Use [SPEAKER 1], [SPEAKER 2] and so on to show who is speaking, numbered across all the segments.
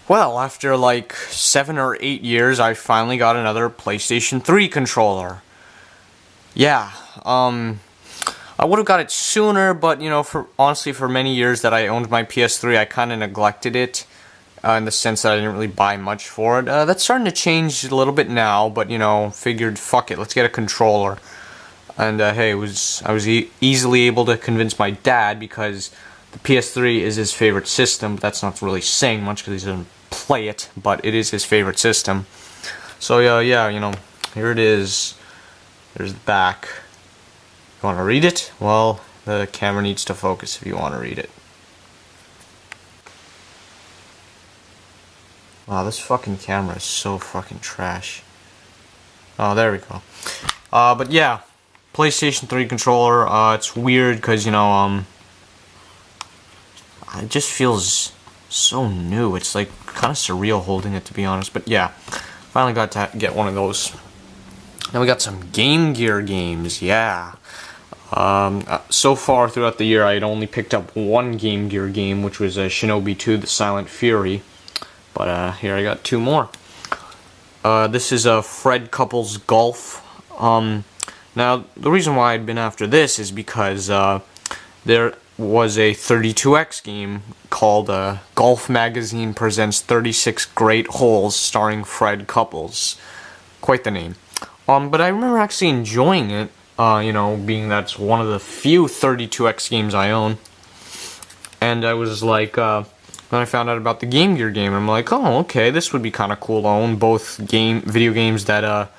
[SPEAKER 1] Well, after like 7 or 8 years, I finally got another PlayStation 3 controller. Yeah, I would have got it sooner, but you know, honestly, for many years that I owned my PS3, I kind of neglected it, in the sense that I didn't really buy much for it. That's starting to change a little bit now, but you know, figured, fuck it, let's get a controller. And hey, I was easily able to convince my dad because the PS3 is his favorite system. But that's not really saying much because he doesn't play it, but it is his favorite system. So yeah, you know, here it is. There's the back. You want to read it? Well, the camera needs to focus if you want to read it. Wow, this fucking camera is so fucking trash. Oh, there we go. But yeah, PlayStation 3 controller. It's weird because, you know, it just feels so new. It's like kind of surreal holding it, to be honest. But yeah, finally got to get one of those. Then we got some Game Gear games. Yeah. So far throughout the year, I had only picked up one Game Gear game, which was Shinobi 2: The Silent Fury. But here I got two more. This is Fred Couples Golf. Now, the reason why I'd been after this is because there was a 32X game called Golf Magazine Presents 36 Great Holes starring Fred Couples. Quite the name. But I remember actually enjoying it, you know, being that's one of the few 32X games I own. And I was like, when I found out about the Game Gear game, I'm like, oh, okay, this would be kind of cool to own both video games that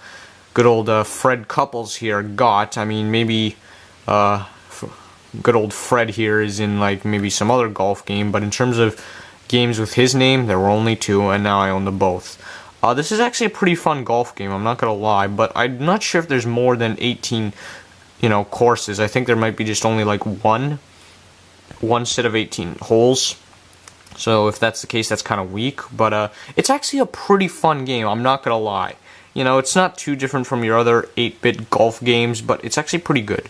[SPEAKER 1] good old Fred Couples here got. I mean, maybe good old Fred here is in like maybe some other golf game, but in terms of games with his name, there were only two, and now I own them both. This is actually a pretty fun golf game, I'm not gonna lie, but I'm not sure if there's more than 18, you know, courses. I think there might be just only like one set of 18 holes. So if that's the case, that's kind of weak, but it's actually a pretty fun game, I'm not gonna lie. You know, it's not too different from your other 8-bit golf games, but it's actually pretty good.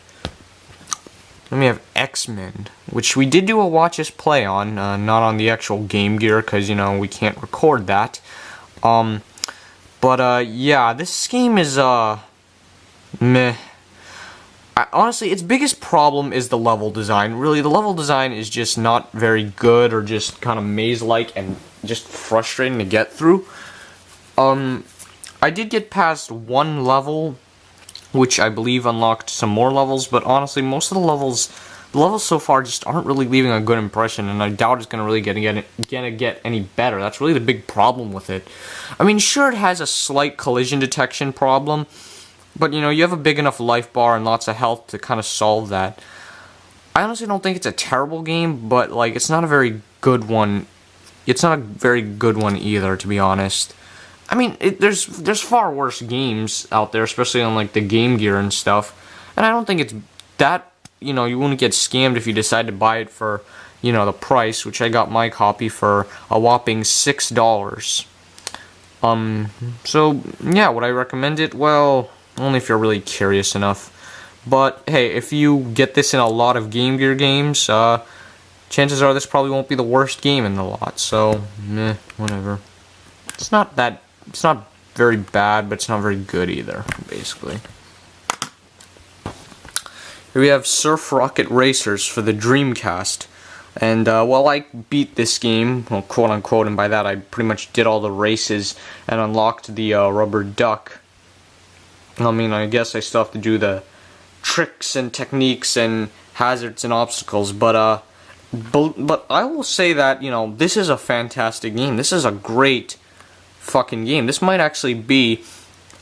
[SPEAKER 1] Then we have X-Men, which we did do a watch us play on, not on the actual Game Gear, because, you know, we can't record that. Yeah, this game is, meh. Honestly, its biggest problem is the level design. Really, the level design is just not very good, or just kind of maze-like and just frustrating to get through. I did get past one level, which I believe unlocked some more levels, but honestly, most of the levels so far just aren't really leaving a good impression, and I doubt it's gonna really get any better. That's really the big problem with it. I mean, sure, it has a slight collision detection problem, but you know, you have a big enough life bar and lots of health to kind of solve that. I honestly don't think it's a terrible game, but like, it's not a very good one. It's not a very good one either, to be honest. I mean, there's far worse games out there, especially on like the Game Gear and stuff, and I don't think it's that, you know, you wouldn't get scammed if you decide to buy it for, you know, the price, which I got my copy for a whopping $6. So yeah, would I recommend it? Well, only if you're really curious enough. But hey, if you get this in a lot of Game Gear games, chances are this probably won't be the worst game in the lot. So, meh, whatever. It's not very bad, but it's not very good either, basically. Here we have Surf Rocket Racers for the Dreamcast. And, well, I beat this game, well, quote-unquote, and by that I pretty much did all the races and unlocked the rubber duck. I mean, I guess I still have to do the tricks and techniques and hazards and obstacles, but I will say that, you know, this is a fantastic game. This is a great fucking game. This might actually be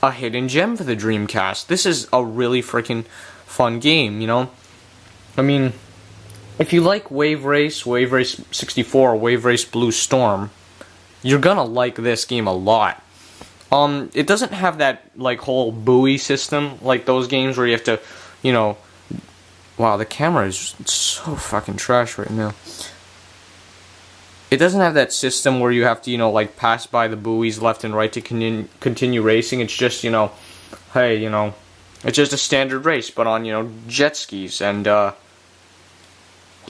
[SPEAKER 1] a hidden gem for the Dreamcast. This is a really freaking fun game, you know? I mean, if you like Wave Race 64, or Wave Race Blue Storm, you're gonna like this game a lot. It doesn't have that, like, whole buoy system, like those games where you have to, you know... Wow, the camera is so fucking trash right now. It doesn't have that system where you have to, you know, like, pass by the buoys left and right to continue racing. It's just, you know, hey, you know, it's just a standard race, but on, you know, jet skis, and, what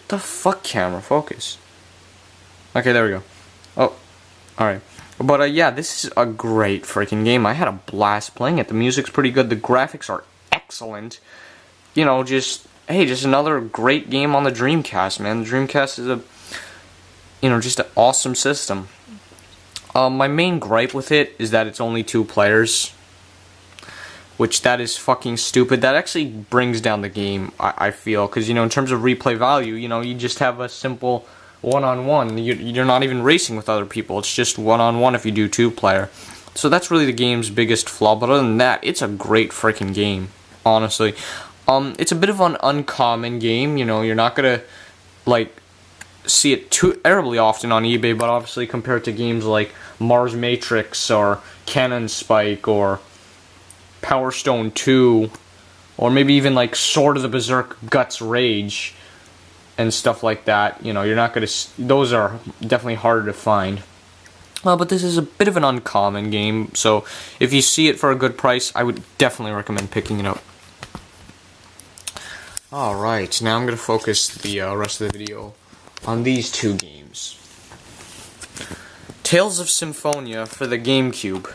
[SPEAKER 1] the fuck, camera? Focus. Okay, there we go. Oh, Alright. But yeah, this is a great freaking game. I had a blast playing it. The music's pretty good. The graphics are excellent. You know, just another great game on the Dreamcast, man. The Dreamcast is just an awesome system. My main gripe with it is that it's only 2 players. Which, that is fucking stupid. That actually brings down the game, I feel. Because, in terms of replay value, you just have a simple one-on-one. You're not even racing with other people. It's just one-on-one if you do 2-player. So that's really the game's biggest flaw. But other than that, it's a great freaking game, honestly. It's a bit of an uncommon game. You're not going to, see it too terribly often on eBay. But obviously, compared to games like Mars Matrix or Cannon Spike or Power Stone 2, or maybe even like Sword of the Berserk Guts Rage and stuff like that, you're not gonna. Those are definitely harder to find. But this is a bit of an uncommon game, so if you see it for a good price, I would definitely recommend picking it up. Alright, now I'm gonna focus the rest of the video on these 2 games. Tales of Symphonia for the Gamecube.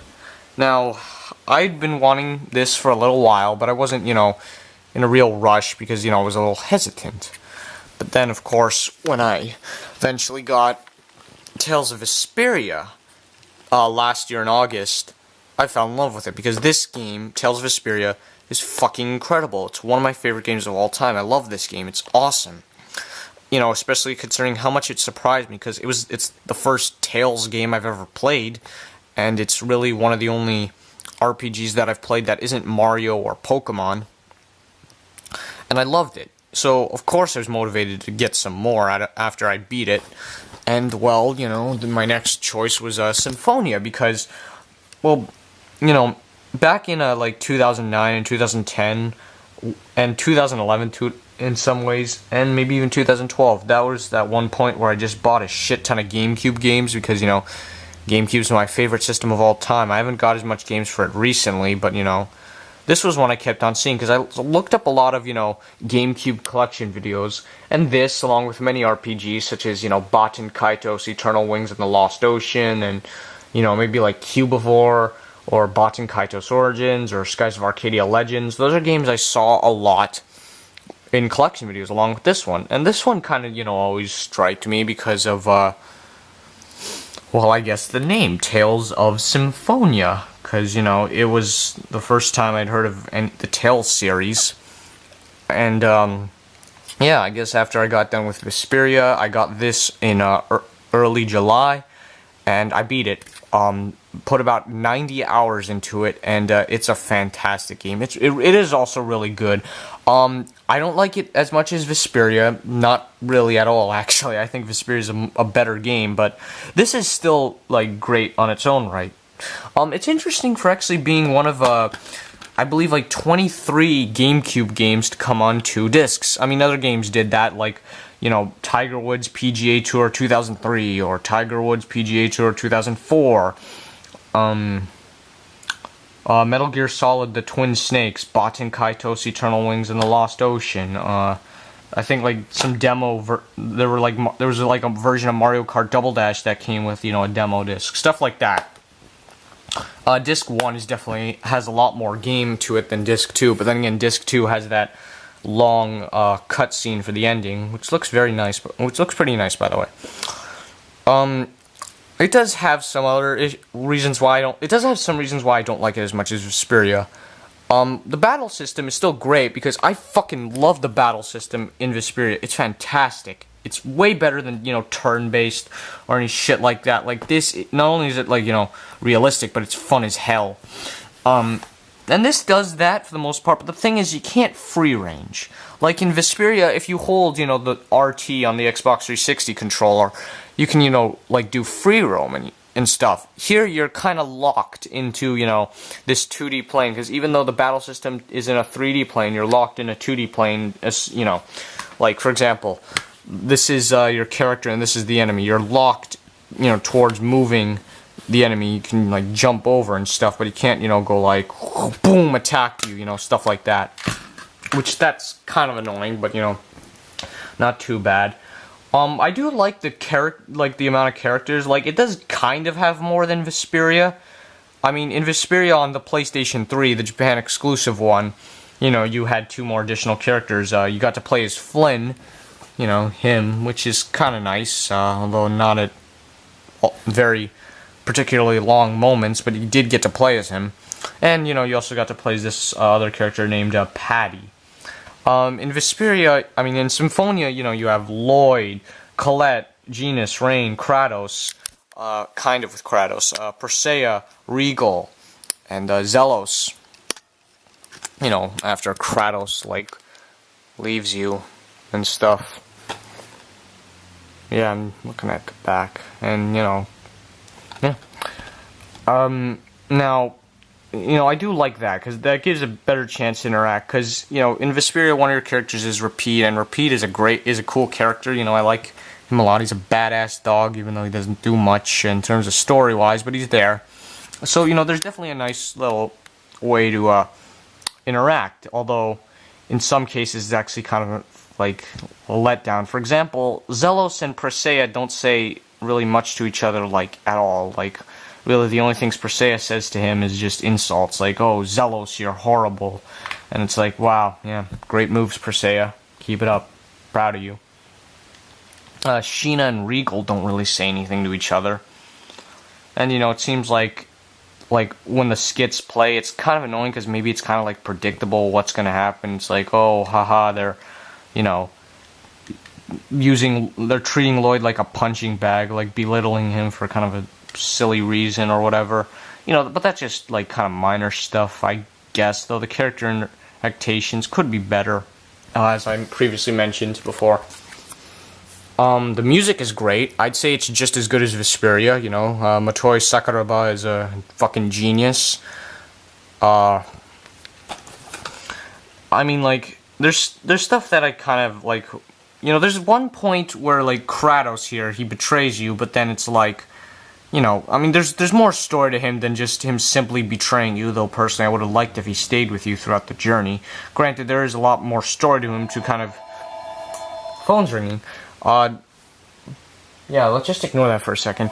[SPEAKER 1] Now, I'd been wanting this for a little while, but I wasn't, in a real rush because, I was a little hesitant. But then, of course, when I eventually got Tales of Vesperia last year in August, I fell in love with it because this game, Tales of Vesperia, is fucking incredible. It's one of my favorite games of all time. I love this game. It's awesome. Especially considering how much it surprised me because it's the first Tales game I've ever played, and it's really one of the only RPGs that I've played that isn't Mario or Pokemon, and I loved it. So, of course, I was motivated to get some more after I beat it, and, well, my next choice was Symphonia, because, well, back in, 2009 and 2010, and 2011, in some ways, and maybe even 2012, that was that one point where I just bought a shit ton of GameCube games, because, GameCube's my favorite system of all time. I haven't got as much games for it recently, but, this was one I kept on seeing, because I looked up a lot of, GameCube collection videos, and this, along with many RPGs, such as, Baten Kaitos, Eternal Wings and the Lost Ocean, and, maybe like Cubivore, or Baten Kaitos Origins, or Skies of Arcadia Legends. Those are games I saw a lot in collection videos, along with this one. And this one kind of, always striked me because of, well, I guess the name, Tales of Symphonia, because, it was the first time I'd heard of the Tales series, and, yeah, I guess after I got done with Vesperia, I got this in, early July, and I beat it, put about 90 hours into it, and, it's a fantastic game. It is also really good. I don't like it as much as Vesperia, not really at all, actually. I think Vesperia is a better game, but this is still, great on its own right. It's interesting for actually being one of, I believe, 23 GameCube games to come on 2 discs. I mean, other games did that, Tiger Woods PGA Tour 2003, or Tiger Woods PGA Tour 2004, Metal Gear Solid: The Twin Snakes, Baten Kaitos, Eternal Wings, and the Lost Ocean. I think some demo. There was a version of Mario Kart Double Dash that came with a demo disc, stuff like that. Disc 1 has a lot more game to it than Disc 2, but then again, Disc 2 has that long cutscene for the ending, which looks very nice. Which looks pretty nice, by the way. It does have some other reasons why I don't. It does have some reasons why I don't like it as much as Vesperia. The battle system is still great because I fucking love the battle system in Vesperia. It's fantastic. It's way better than turn-based or any shit like that. Like this, not only is it realistic, but it's fun as hell. And this does that for the most part. But the thing is, you can't free range. Like in Vesperia, if you hold the RT on the Xbox 360 controller, you can do free roam and stuff. Here you're kind of locked into this 2D plane, because even though the battle system is in a 3D plane, you're locked in a 2D plane. As for example, this is your character and this is the enemy. You're locked towards moving the enemy. You can jump over and stuff, but you can't go boom, attack you, stuff like that, which that's kind of annoying, but not too bad. I do like the amount of characters. Like, it does kind of have more than Vesperia. I mean, in Vesperia on the PlayStation 3, the Japan exclusive one, you know, you had 2 more additional characters. You got to play as Flynn, you know, him, which is kind of nice, although not at very particularly long moments, but you did get to play as him. And, you know, you also got to play as this other character named Patty. In Vesperia, I mean, in Symphonia, you know, you have Lloyd, Colette, Genis, Rain, Kratos, kind of with Kratos, Persea, Regal, and Zelos. You know, after Kratos, like, leaves you and stuff. Yeah, I'm looking at the back, and, you know, yeah. Now, you know, I do like that, because that gives a better chance to interact, because, you know, in Vesperia, one of your characters is Repeat, and Repeat is a cool character. You know, I like him a lot. He's a badass dog, even though he doesn't do much in terms of story-wise, but he's there. So, you know, there's definitely a nice little way to interact, although in some cases it's actually kind of like a letdown. For example, Zelos and Persea don't say really much to each other, like, at all. Like, really the only things Persea says to him is just insults, like, oh, Zelos, you're horrible. And it's like, wow, yeah, great moves, Persea. Keep it up. Proud of you. Sheena and Regal don't really say anything to each other. And, you know, it seems like when the skits play, it's kind of annoying because maybe it's kind of like predictable what's going to happen. It's like, oh, haha, they're, you know, they're treating Lloyd like a punching bag, like belittling him for kind of a silly reason or whatever. You know, but that's just like kind of minor stuff, I guess, though the character interactions could be better, as I previously mentioned before. The music is great. I'd say it's just as good as Vesperia, you know. Motoi Sakuraba is a fucking genius. I mean, like, there's stuff that I kind of, like, you know, there's one point where, like, Kratos here, he betrays you, but then it's like, you know, I mean, there's more story to him than just him simply betraying you, though personally I would have liked if he stayed with you throughout the journey. Granted, there is a lot more story to him to kind of... Phone's ringing. Yeah, let's just ignore that for a second.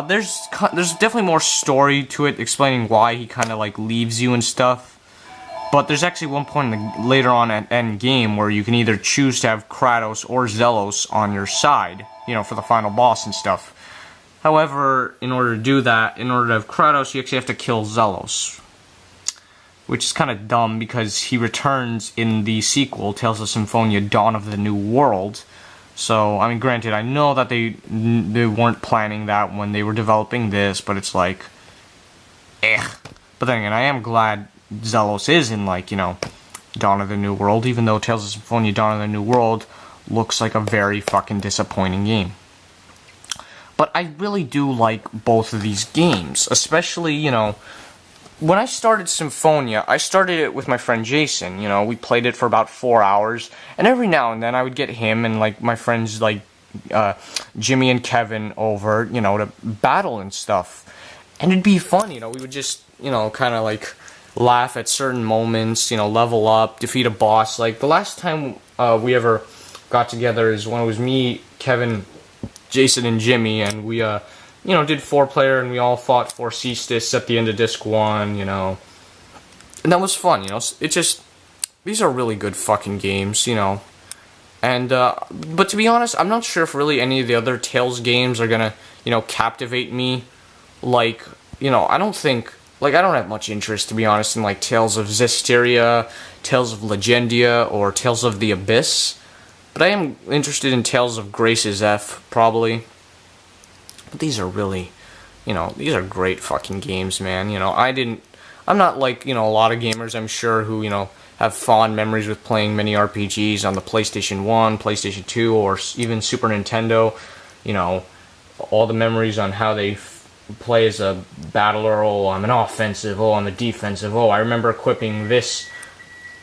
[SPEAKER 1] There's definitely more story to it, explaining why he kind of, like, leaves you and stuff. But there's actually one point later on at end game where you can either choose to have Kratos or Zelos on your side, you know, for the final boss and stuff. However, in order to do that, in order to have Kratos, you actually have to kill Zelos. Which is kind of dumb, because he returns in the sequel, Tales of Symphonia, Dawn of the New World. So, I mean, granted, I know that they weren't planning that when they were developing this, but it's like, But then again, I am glad Zelos is in, like, you know, Dawn of the New World, even though Tales of Symphonia, Dawn of the New World looks like a very fucking disappointing game. But I really do like both of these games, especially, you know, when I started Symphonia, I started it with my friend Jason. You know, we played it for about 4 hours, and every now and then I would get him and, like, my friends, like, Jimmy and Kevin over, you know, to battle and stuff. And it'd be fun, you know, we would just, you know, kind of, like, laugh at certain moments, you know, level up, defeat a boss. Like, the last time we ever got together is when it was me, Kevin, Jason, and Jimmy, and we, you know, did 4-player, and we all fought for Ceastus at the end of Disc 1, you know. And that was fun, you know. It just... These are really good fucking games, you know. And, but to be honest, I'm not sure if really any of the other Tales games are gonna, you know, captivate me. Like, you know, I don't think... Like, I don't have much interest, to be honest, in, like, Tales of Zestiria, Tales of Legendia, or Tales of the Abyss. But I am interested in Tales of Grace's F, probably. But these are really, you know, these are great fucking games, man. You know, I'm not like, you know, a lot of gamers, I'm sure, who, you know, have fond memories with playing many RPGs on the PlayStation 1, PlayStation 2, or even Super Nintendo. You know, all the memories on how they play as a battler. Oh, I'm an offensive. Oh, I'm a defensive. Oh, I remember equipping this.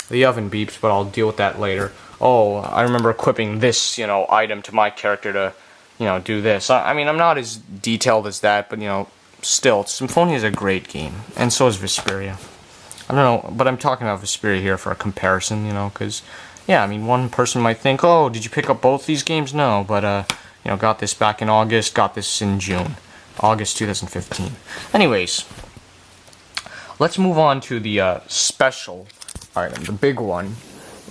[SPEAKER 1] The oven beeps, but I'll deal with that later. Oh, I remember equipping this, you know, item to my character to, you know, do this. I mean, I'm not as detailed as that, but, you know, still, Symphonia is a great game, and so is Vesperia. I don't know, but I'm talking about Vesperia here for a comparison, you know, because, yeah, I mean, one person might think, oh, did you pick up both these games? No, but, got this back in August, got this in June. August 2015. Anyways, let's move on to the special item, the big one,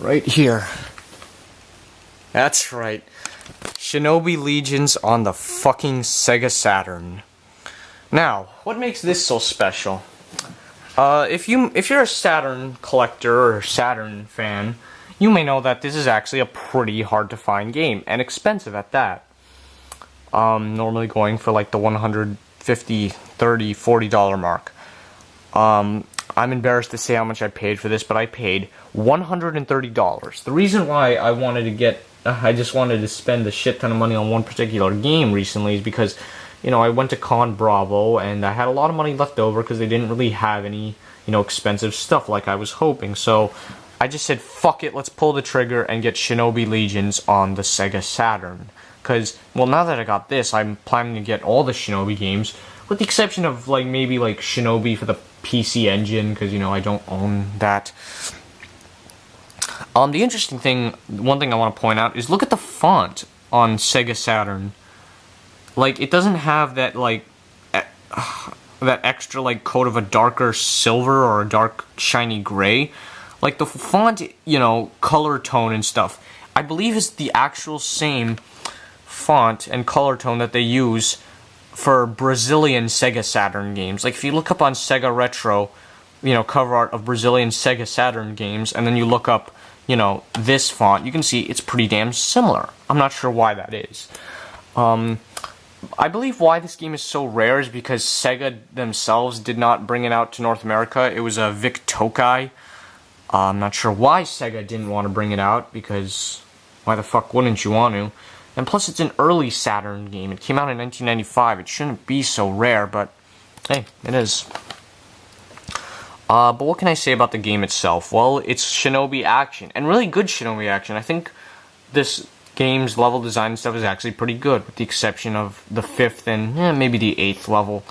[SPEAKER 1] right here. That's right. Shinobi Legions on the fucking Sega Saturn. Now, what makes this so special? If you're a Saturn collector or Saturn fan, you may know that this is actually a pretty hard to find game, and expensive at that. Normally going for like the $150, $30, $40 mark. I'm embarrassed to say how much I paid for this, but I paid $130. The reason why I just wanted to spend a shit ton of money on one particular game recently is because, I went to Con Bravo and I had a lot of money left over because they didn't really have any, expensive stuff like I was hoping. So I just said, fuck it, let's pull the trigger and get Shinobi Legions on the Sega Saturn. Because, well, now that I got this, I'm planning to get all the Shinobi games, with the exception of, maybe, Shinobi for the PC Engine, because, I don't own that. The interesting thing, one thing I want to point out, is look at the font on Sega Saturn. It doesn't have that, that extra, coat of a darker silver or a dark shiny gray. The font, color tone and stuff, I believe is the actual same font and color tone that they use for Brazilian Sega Saturn games. If you look up on Sega Retro, cover art of Brazilian Sega Saturn games, and then you look up, this font, you can see it's pretty damn similar. I'm not sure why that is. I believe why this game is so rare is because Sega themselves did not bring it out to North America. It was a Vic Tokai. I'm not sure why Sega didn't want to bring it out, because why the fuck wouldn't you want to? And plus, it's an early Saturn game. It came out in 1995. It shouldn't be so rare, but hey, it is. But what can I say about the game itself? Well, it's Shinobi action, and really good Shinobi action. I think this game's level design and stuff is actually pretty good, with the exception of the 5th and maybe the 8th level.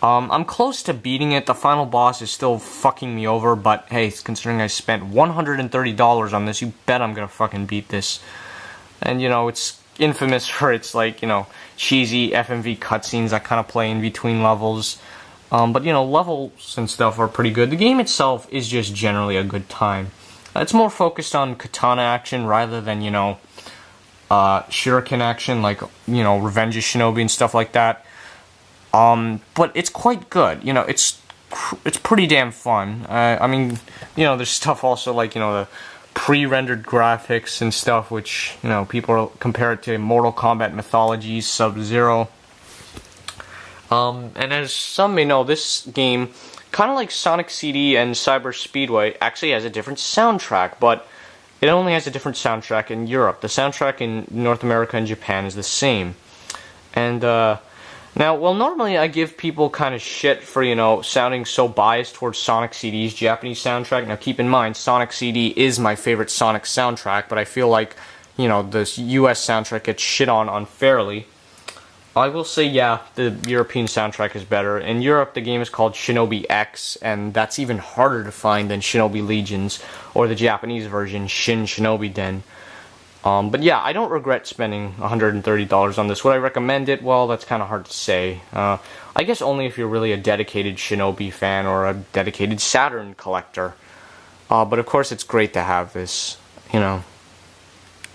[SPEAKER 1] I'm close to beating it. The final boss is still fucking me over, but hey, considering I spent $130 on this, you bet I'm gonna fucking beat this. And, it's infamous for its, cheesy FMV cutscenes that kind of play in between levels. But, levels and stuff are pretty good. The game itself is just generally a good time. It's more focused on katana action rather than, shuriken action, Revenge of Shinobi and stuff like that. But it's quite good. It's pretty damn fun. I mean, there's stuff also the pre-rendered graphics and stuff, which, people compare it to Mortal Kombat Mythologies, Sub-Zero. And as some may know, this game, kind of like Sonic CD and Cyber Speedway, actually has a different soundtrack, but it only has a different soundtrack in Europe. The soundtrack in North America and Japan is the same. And, now, well, normally I give people kind of shit for, sounding so biased towards Sonic CD's Japanese soundtrack. Now, keep in mind, Sonic CD is my favorite Sonic soundtrack, but I feel like, this US soundtrack gets shit on unfairly. I will say, yeah, the European soundtrack is better. In Europe, the game is called Shinobi X, and that's even harder to find than Shinobi Legions, or the Japanese version, Shin Shinobi Den. But yeah, I don't regret spending $130 on this. Would I recommend it? Well, that's kind of hard to say. I guess only if you're really a dedicated Shinobi fan or a dedicated Saturn collector. But of course, it's great to have this,